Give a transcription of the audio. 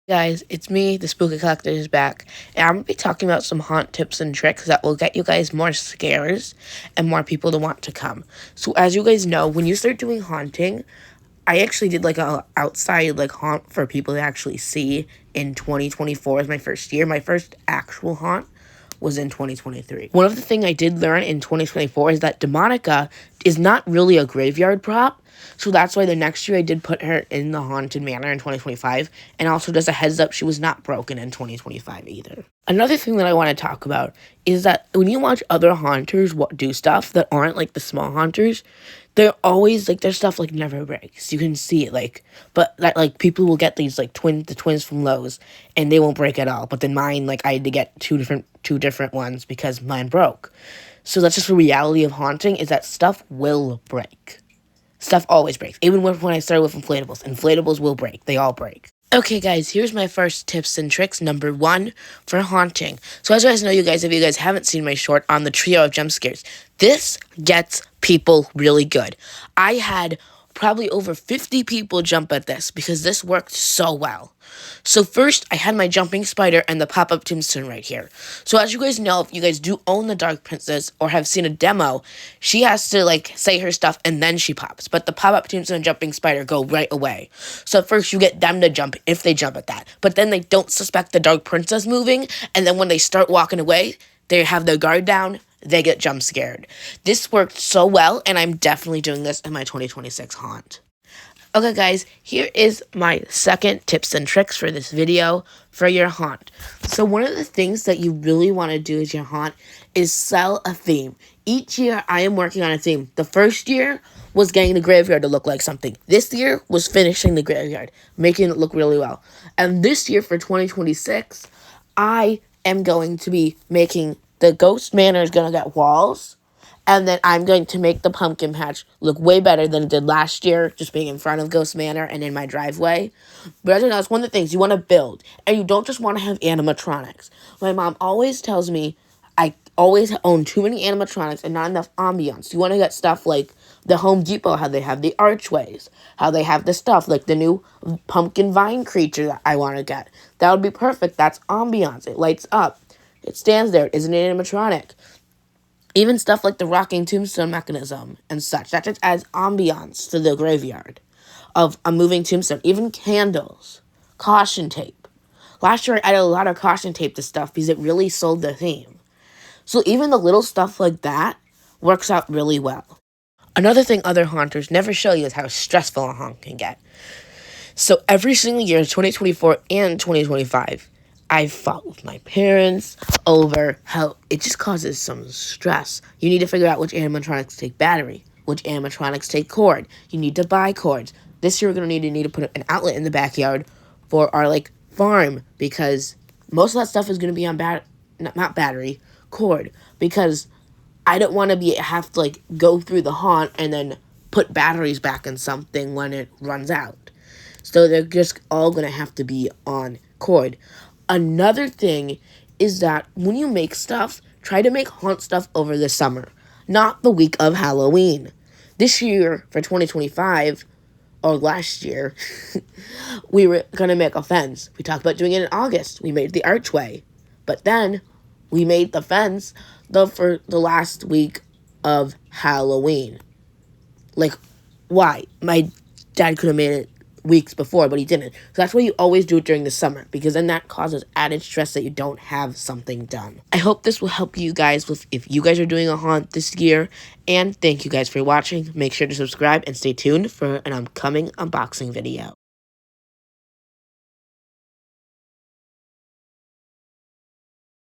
Guys, it's me, the Spooky Collector is back, and I'm going to be talking about some haunt tips and tricks that will get you guys more scares and more people to want to come. So as you guys know, when you start doing haunting, I actually did like a outside like haunt for people to actually see in 2024 as my first year. My first actual haunt was in 2023. One of the things I did learn in 2024 is that Demonica is not really a graveyard prop. So that's why the next year I did put her in the Haunted Manor in 2025. And also just a heads up, she was not broken in 2025 either. Another thing that I want to talk about is that when you watch other haunters do stuff that aren't like the small haunters, they're always like their stuff like never breaks. You can see it but that like people will get these like the twins from Lowe's and they won't break at all. But then mine, like I had to get two different ones because mine broke. So that's just the reality of haunting, is that stuff will break. Stuff always breaks. Even when I started with inflatables. Inflatables will break. They all break. Okay, guys, here's my first tips and tricks. Number 1, for haunting. So as you guys know, if you guys haven't seen my short on the trio of jump scares, this gets people really good. I had probably over 50 people jump at this because this worked so well. So first, I had my jumping spider and the pop-up tombstone right here. So as you guys know, if you guys do own the Dark Princess or have seen a demo, she has to like say her stuff and then she pops. But the pop-up tombstone and jumping spider go right away. So first you get them to jump if they jump at that. But then they don't suspect the Dark Princess moving, and then when they start walking away, they have their guard down, they get jump scared. This worked so well, and I'm definitely doing this in my 2026 haunt. Okay, guys, here is my second tips and tricks for this video for your haunt. So one of the things that you really want to do as your haunt is sell a theme. Each year, I am working on a theme. The first year was getting the graveyard to look like something. This year was finishing the graveyard, making it look really well. And this year, for 2026, I am going to be making the Ghost Manor is going to get walls. And then I'm going to make the pumpkin patch look way better than it did last year, just being in front of Ghost Manor and in my driveway. But as you know, it's one of the things you want to build, and you don't just want to have animatronics. My mom always tells me I always own too many animatronics and not enough ambiance. You want to get stuff like the Home Depot, how they have the archways, how they have the stuff like the new pumpkin vine creature that I want to get. That would be perfect. That's ambiance. It lights up. It stands there. It isn't an animatronic. Even stuff like the rocking tombstone mechanism and such. That just adds ambiance to the graveyard of a moving tombstone. Even candles. Caution tape. Last year I added a lot of caution tape to stuff because it really sold the theme. So even the little stuff like that works out really well. Another thing other haunters never show you is how stressful a haunt can get. So every single year, 2024 and 2025, I fought with my parents over how it just causes some stress. You need to figure out which animatronics take battery, which animatronics take cord. You need to buy cords. This year we're going to need to put an outlet in the backyard for our farm, because most of that stuff is going to be on not battery, cord, because I don't want to have to go through the haunt and then put batteries back in something when it runs out. So they're just all going to have to be on cord. Another thing is that when you make stuff, try to make haunt stuff over the summer, not the week of Halloween. This year, for 2025, or last year, we were going to make a fence. We talked about doing it in August. We made the archway. But then, we made the fence for the last week of Halloween. Why? My dad could have made it weeks before, but he didn't. So that's why you always do it during the summer, because then that causes added stress that you don't have something done. I hope this will help you guys with if you guys are doing a haunt this year, and thank you guys for watching. Make sure to subscribe and stay tuned for an upcoming unboxing video.